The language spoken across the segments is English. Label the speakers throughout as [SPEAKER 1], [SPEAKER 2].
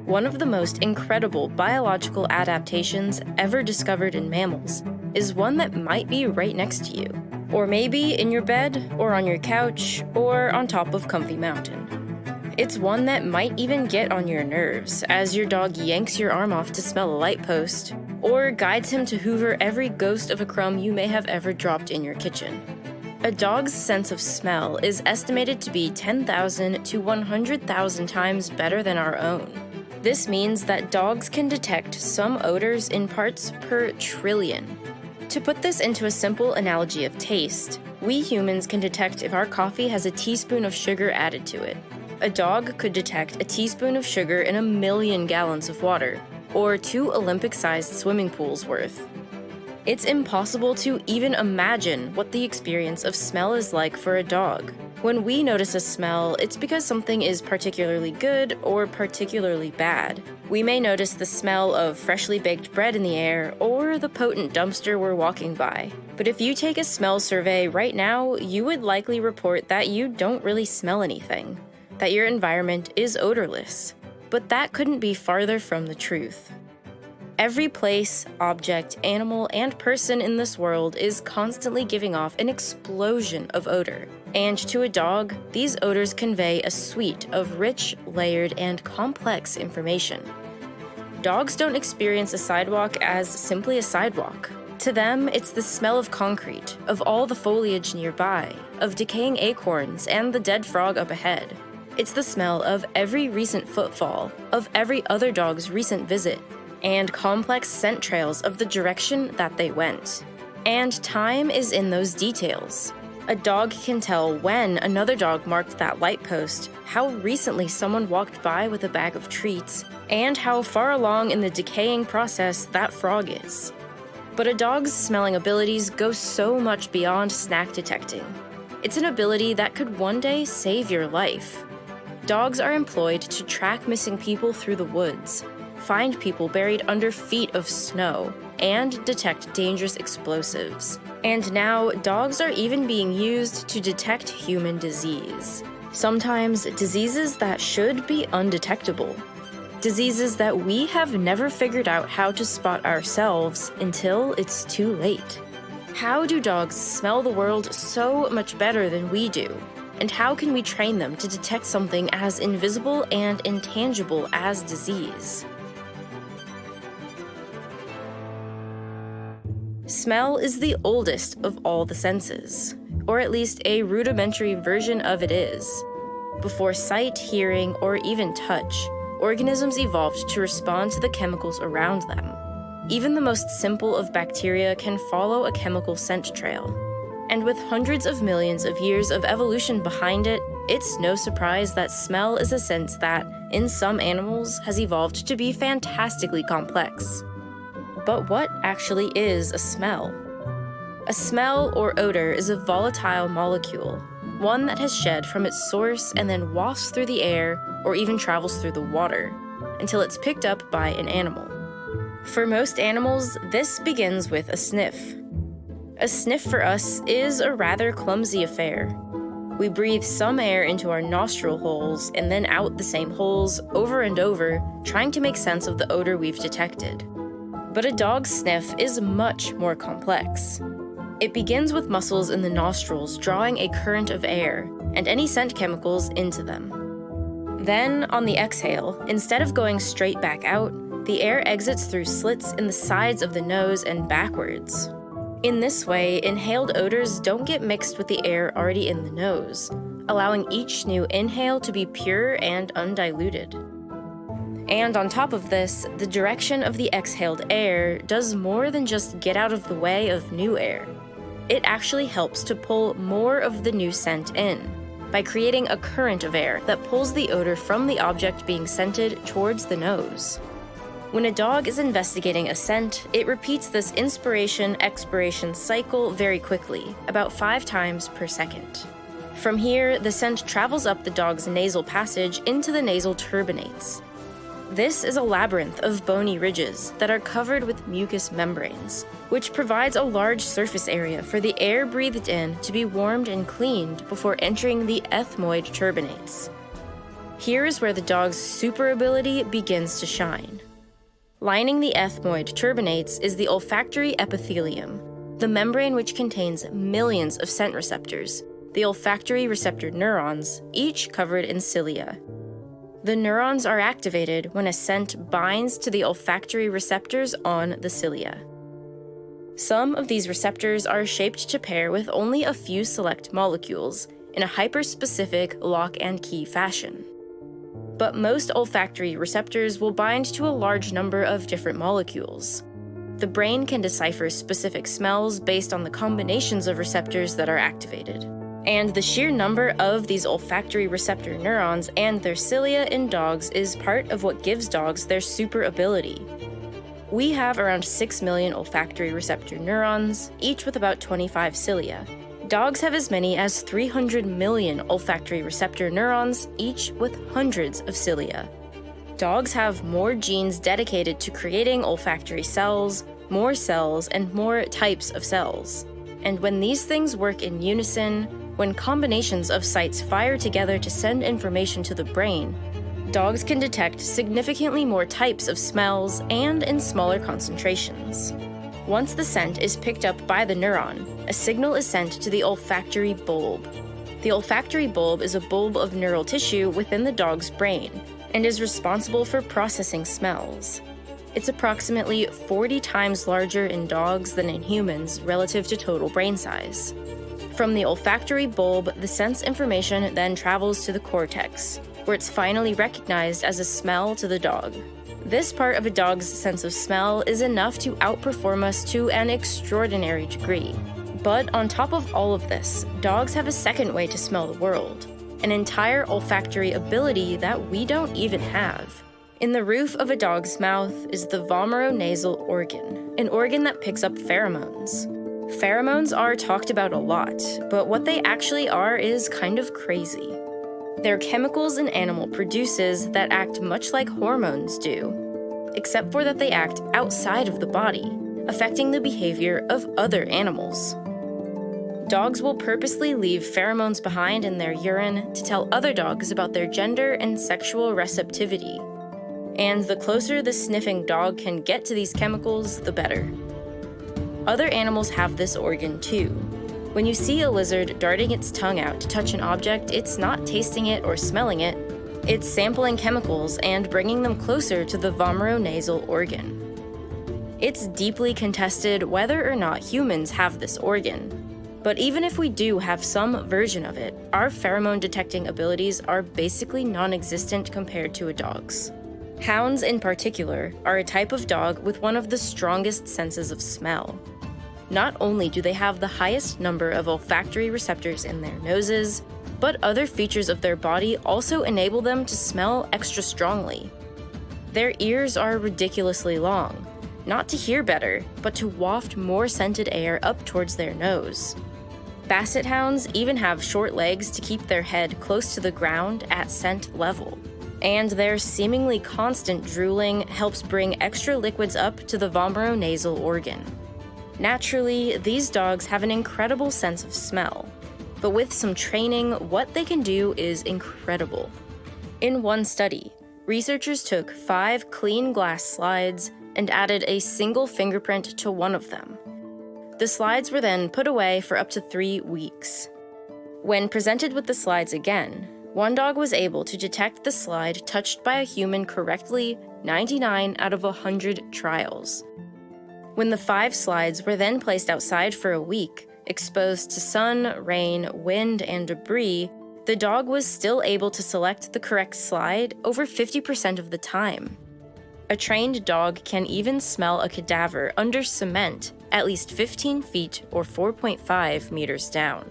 [SPEAKER 1] One of the most incredible biological adaptations ever discovered in mammals is one that might be right next to you, or maybe in your bed, or on your couch, or on top of Comfy Mountain. It's one that might even get on your nerves as your dog yanks your arm off to smell a light post, or guides him to hoover every ghost of a crumb you may have ever dropped in your kitchen. A dog's sense of smell is estimated to be 10,000 to 100,000 times better than our own. This means that dogs can detect some odors in parts per trillion. To put this into a simple analogy of taste, we humans can detect if our coffee has a teaspoon of sugar added to it. A dog could detect a teaspoon of sugar in 1,000,000 gallons of water, or 2 Olympic-sized swimming pools worth. It's impossible to even imagine what the experience of smell is like for a dog. When we notice a smell, it's because something is particularly good or particularly bad. We may notice the smell of freshly baked bread in the air or the potent dumpster we're walking by. But if you take a smell survey right now, you would likely report that you don't really smell anything, that your environment is odorless. But that couldn't be farther from the truth. Every place, object, animal, and person in this world is constantly giving off an explosion of odor. And to a dog, these odors convey a suite of rich, layered, and complex information. Dogs don't experience a sidewalk as simply a sidewalk. To them, it's the smell of concrete, of all the foliage nearby, of decaying acorns and the dead frog up ahead. It's the smell of every recent footfall, of every other dog's recent visit, and complex scent trails of the direction that they went. And time is in those details. A dog can tell when another dog marked that light post, how recently someone walked by with a bag of treats, and how far along in the decaying process that frog is. But a dog's smelling abilities go so much beyond snack detecting. It's an ability that could one day save your life. Dogs are employed to track missing people through the woods, find people buried under feet of snow, and detect dangerous explosives. And now, dogs are even being used to detect human disease. Sometimes diseases that should be undetectable. Diseases that we have never figured out how to spot ourselves until it's too late. How do dogs smell the world so much better than we do? And how can we train them to detect something as invisible and intangible as disease? Smell is the oldest of all the senses, or at least a rudimentary version of it is. Before sight, hearing, or even touch, organisms evolved to respond to the chemicals around them. Even the most simple of bacteria can follow a chemical scent trail. And with hundreds of millions of years of evolution behind it, it's no surprise that smell is a sense that, in some animals, has evolved to be fantastically complex. But what actually is a smell? A smell or odor is a volatile molecule, one that has shed from its source and then wafts through the air or even travels through the water, until it's picked up by an animal. For most animals, this begins with a sniff. A sniff for us is a rather clumsy affair. We breathe some air into our nostril holes and then out the same holes over and over, trying to make sense of the odor we've detected. But a dog's sniff is much more complex. It begins with muscles in the nostrils drawing a current of air and any scent chemicals into them. Then, on the exhale, instead of going straight back out, the air exits through slits in the sides of the nose and backwards. In this way, inhaled odors don't get mixed with the air already in the nose, allowing each new inhale to be pure and undiluted. And on top of this, the direction of the exhaled air does more than just get out of the way of new air. It actually helps to pull more of the new scent in, by creating a current of air that pulls the odor from the object being scented towards the nose. When a dog is investigating a scent, it repeats this inspiration-expiration cycle very quickly, about 5 times per second. From here, the scent travels up the dog's nasal passage into the nasal turbinates. This is a labyrinth of bony ridges that are covered with mucous membranes, which provides a large surface area for the air breathed in to be warmed and cleaned before entering the ethmoid turbinates. Here is where the dog's super ability begins to shine. Lining the ethmoid turbinates is the olfactory epithelium, the membrane which contains millions of scent receptors, the olfactory receptor neurons, each covered in cilia. The neurons are activated when a scent binds to the olfactory receptors on the cilia. Some of these receptors are shaped to pair with only a few select molecules in a hyperspecific lock and key fashion. But most olfactory receptors will bind to a large number of different molecules. The brain can decipher specific smells based on the combinations of receptors that are activated. And the sheer number of these olfactory receptor neurons and their cilia in dogs is part of what gives dogs their super ability. We have around 6 million olfactory receptor neurons, each with about 25 cilia. Dogs have as many as 300 million olfactory receptor neurons, each with hundreds of cilia. Dogs have more genes dedicated to creating olfactory cells, and more types of cells. And when these things work in unison, when combinations of sites fire together to send information to the brain, dogs can detect significantly more types of smells and in smaller concentrations. Once the scent is picked up by the neuron, a signal is sent to the olfactory bulb. The olfactory bulb is a bulb of neural tissue within the dog's brain and is responsible for processing smells. It's approximately 40 times larger in dogs than in humans relative to total brain size. From the olfactory bulb, the sense information then travels to the cortex, where it's finally recognized as a smell to the dog. This part of a dog's sense of smell is enough to outperform us to an extraordinary degree. But on top of all of this, dogs have a second way to smell the world, an entire olfactory ability that we don't even have. In the roof of a dog's mouth is the vomeronasal organ, an organ that picks up pheromones. Pheromones are talked about a lot, but what they actually are is kind of crazy. They're chemicals an animal produces that act much like hormones do, except for that they act outside of the body, affecting the behavior of other animals. Dogs will purposely leave pheromones behind in their urine to tell other dogs about their gender and sexual receptivity. And the closer the sniffing dog can get to these chemicals, the better. Other animals have this organ too. When you see a lizard darting its tongue out to touch an object, it's not tasting it or smelling it. It's sampling chemicals and bringing them closer to the vomeronasal organ. It's deeply contested whether or not humans have this organ. But even if we do have some version of it, our pheromone detecting abilities are basically non-existent compared to a dog's. Hounds in particular are a type of dog with one of the strongest senses of smell. Not only do they have the highest number of olfactory receptors in their noses, but other features of their body also enable them to smell extra strongly. Their ears are ridiculously long, not to hear better, but to waft more scented air up towards their nose. Basset hounds even have short legs to keep their head close to the ground at scent level. And their seemingly constant drooling helps bring extra liquids up to the vomeronasal organ. Naturally, these dogs have an incredible sense of smell, but with some training, what they can do is incredible. In one study, researchers took 5 clean glass slides and added a single fingerprint to one of them. The slides were then put away for up to 3 weeks. When presented with the slides again, one dog was able to detect the slide touched by a human correctly 99 out of 100 trials. When the 5 slides were then placed outside for a week, exposed to sun, rain, wind, and debris, the dog was still able to select the correct slide over 50% of the time. A trained dog can even smell a cadaver under cement at least 15 feet or 4.5 meters down.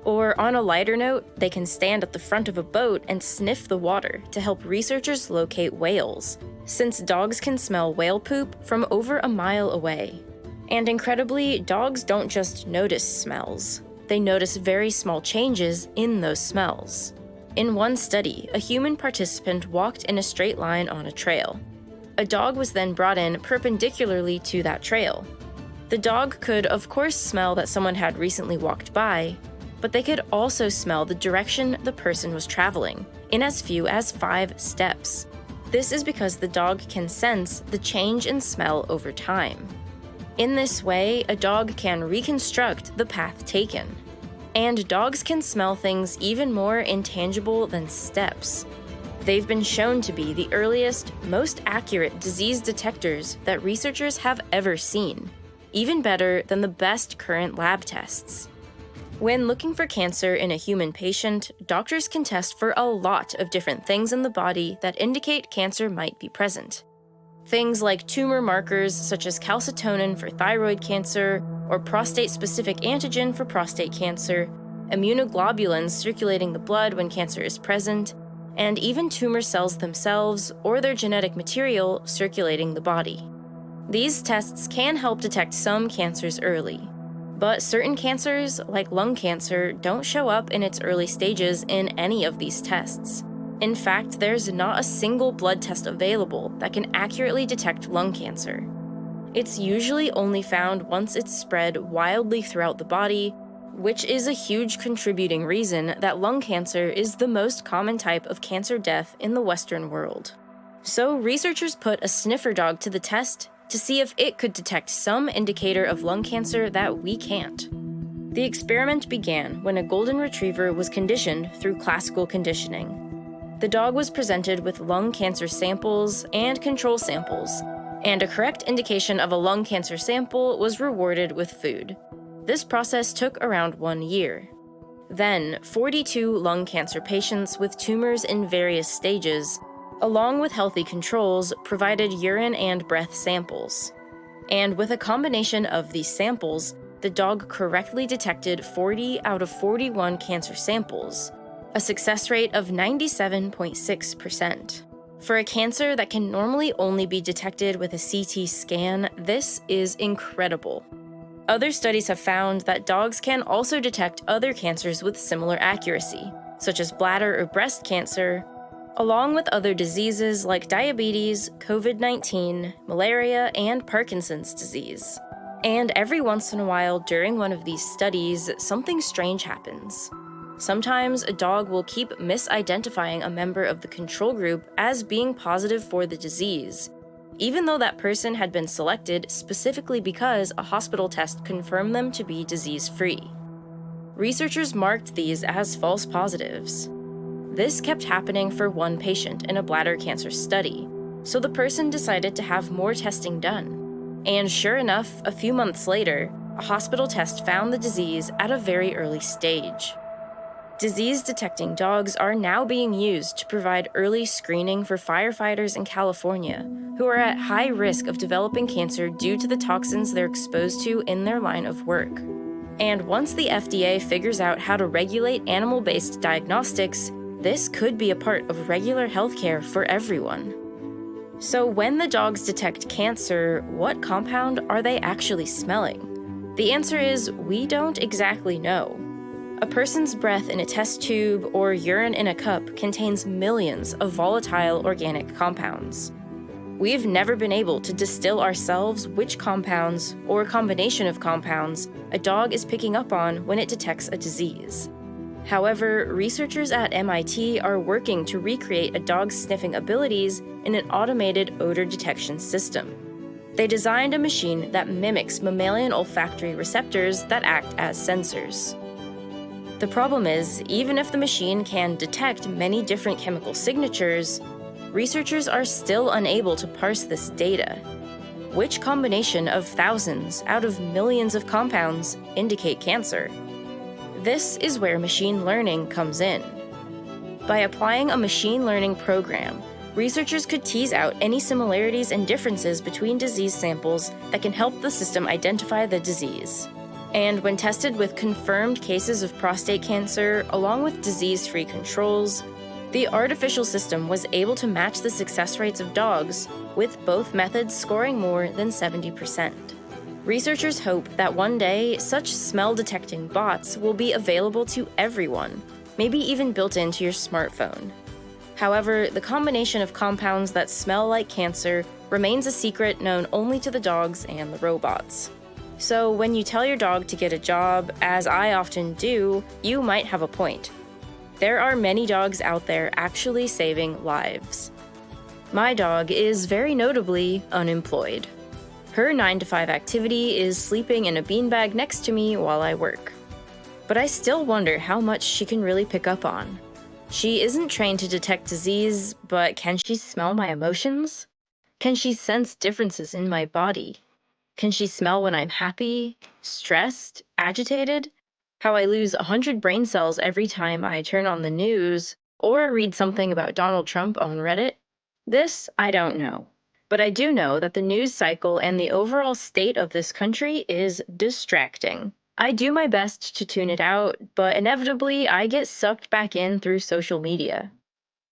[SPEAKER 1] Or on a lighter note, they can stand at the front of a boat and sniff the water to help researchers locate whales, since dogs can smell whale poop from over a mile away. And incredibly, dogs don't just notice smells. They notice very small changes in those smells. In one study, a human participant walked in a straight line on a trail. A dog was then brought in perpendicularly to that trail. The dog could, of course, smell that someone had recently walked by, but they could also smell the direction the person was traveling, in as few as 5 steps. This is because the dog can sense the change in smell over time. In this way, a dog can reconstruct the path taken. And dogs can smell things even more intangible than steps. They've been shown to be the earliest, most accurate disease detectors that researchers have ever seen, even better than the best current lab tests. When looking for cancer in a human patient, doctors can test for a lot of different things in the body that indicate cancer might be present. Things like tumor markers such as calcitonin for thyroid cancer or prostate-specific antigen for prostate cancer, immunoglobulins circulating the blood when cancer is present, and even tumor cells themselves or their genetic material circulating the body. These tests can help detect some cancers early, but certain cancers, like lung cancer, don't show up in its early stages in any of these tests. In fact, there's not a single blood test available that can accurately detect lung cancer. It's usually only found once it's spread wildly throughout the body, which is a huge contributing reason that lung cancer is the most common type of cancer death in the Western world. So researchers put a sniffer dog to the test to see if it could detect some indicator of lung cancer that we can't. The experiment began when a golden retriever was conditioned through classical conditioning. The dog was presented with lung cancer samples and control samples, and a correct indication of a lung cancer sample was rewarded with food. This process took around 1 year. Then, 42 lung cancer patients with tumors in various stages, along with healthy controls, provided urine and breath samples. And with a combination of these samples, the dog correctly detected 40 out of 41 cancer samples, a success rate of 97.6%. For a cancer that can normally only be detected with a CT scan, this is incredible. Other studies have found that dogs can also detect other cancers with similar accuracy, such as bladder or breast cancer, along with other diseases like diabetes, COVID-19, malaria, and Parkinson's disease. And every once in a while during one of these studies, something strange happens. Sometimes a dog will keep misidentifying a member of the control group as being positive for the disease, even though that person had been selected specifically because a hospital test confirmed them to be disease-free. Researchers marked these as false positives. This kept happening for one patient in a bladder cancer study, so the person decided to have more testing done. And sure enough, a few months later, a hospital test found the disease at a very early stage. Disease-detecting dogs are now being used to provide early screening for firefighters in California who are at high risk of developing cancer due to the toxins they're exposed to in their line of work. And once the FDA figures out how to regulate animal-based diagnostics, this could be a part of regular healthcare for everyone. So when the dogs detect cancer, what compound are they actually smelling? The answer is we don't exactly know. A person's breath in a test tube or urine in a cup contains millions of volatile organic compounds. We've never been able to distill ourselves which compounds, or a combination of compounds, a dog is picking up on when it detects a disease. However, researchers at MIT are working to recreate a dog's sniffing abilities in an automated odor detection system. They designed a machine that mimics mammalian olfactory receptors that act as sensors. The problem is, even if the machine can detect many different chemical signatures, researchers are still unable to parse this data. Which combination of thousands out of millions of compounds indicate cancer? This is where machine learning comes in. By applying a machine learning program, researchers could tease out any similarities and differences between disease samples that can help the system identify the disease. And when tested with confirmed cases of prostate cancer, along with disease-free controls, the artificial system was able to match the success rates of dogs, with both methods scoring more than 70%. Researchers hope that one day, such smell-detecting bots will be available to everyone, maybe even built into your smartphone. However, the combination of compounds that smell like cancer remains a secret known only to the dogs and the robots. So when you tell your dog to get a job, as I often do, you might have a point. There are many dogs out there actually saving lives. My dog is very notably unemployed. Her 9 to 5 activity is sleeping in a beanbag next to me while I work. But I still wonder how much she can really pick up on. She isn't trained to detect disease, but can she smell my emotions? Can she sense differences in my body? Can she smell when I'm happy, stressed, agitated? How I lose 100 brain cells every time I turn on the news or read something about Donald Trump on Reddit? This, I don't know. But I do know that the news cycle and the overall state of this country is distracting. I do my best to tune it out, but inevitably I get sucked back in through social media.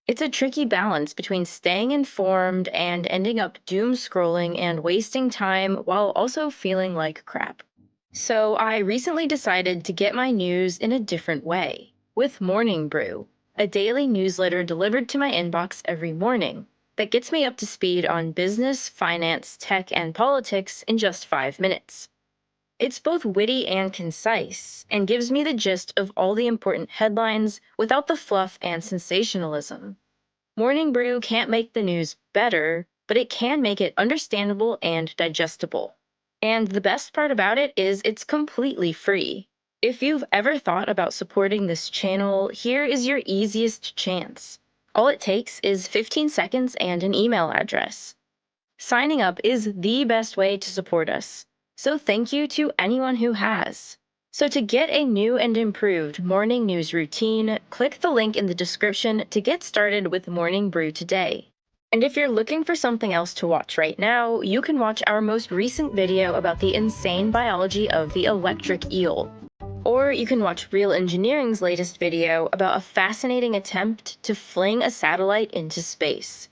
[SPEAKER 1] It's a tricky balance between staying informed and ending up doom scrolling and wasting time while also feeling like crap. So I recently decided to get my news in a different way, with Morning Brew, a daily newsletter delivered to my inbox every morning that gets me up to speed on business, finance, tech, and politics in just 5 minutes. It's both witty and concise, and gives me the gist of all the important headlines without the fluff and sensationalism. Morning Brew can't make the news better, but it can make it understandable and digestible. And the best part about it is it's completely free. If you've ever thought about supporting this channel, here is your easiest chance. All it takes is 15 seconds and an email address. Signing up is the best way to support us, so thank you to anyone who has. So to get a new and improved morning news routine, click the link in the description to get started with Morning Brew today. And if you're looking for something else to watch right now, you can watch our most recent video about the insane biology of the electric eel. Or you can watch Real Engineering's latest video about a fascinating attempt to fling a satellite into space.